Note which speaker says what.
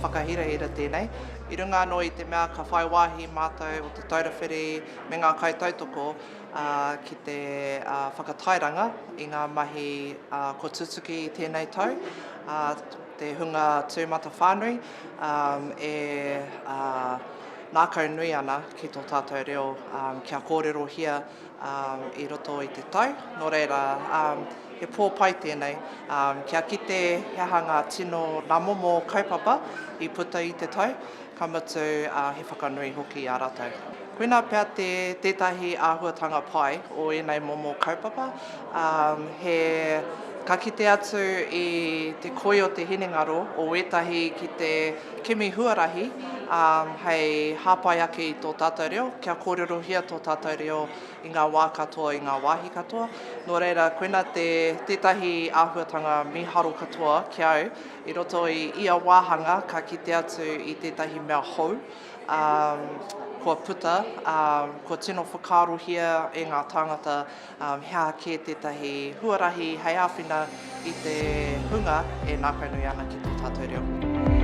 Speaker 1: whakahira tēnei. I runga anō i te mea ka whai wāhi mātou o te taurawhiri me ngā kaitautoko ki te whakatairanga i ngā mahi ko Tutuki i tēnei tau, te hunga tūmata whānui nākau nui ana ki tō tātou reo kia kōrero hia i roto i te tau. Nō reira, he pōpai tēnei, kia kite he hanga tino nā momo kaupapa i puta i te tau, ka mutu he whakanui hoki a rātou. Koina pia tētahi āhuatanga pai o ēnei momo kaupapa, ka kite atu i te koi o te hinengaro o ētahi ki te kimi huarahi hei hāpai ake i tō tātou reo, kia kōrero hia tō tātou reo i ngā wā katoa, i ngā wāhi katoa. Nō reira, koina tētahi āhuatanga miharo katoa ki au, i roto i ia wāhanga ka kite atu i tētahi mea hou, kua puta, kua tino whakārohia e ngā tāngata hea ke tētahi huarahi hei āwhina i te hunga e nākaunui ana ki tō tātou reo.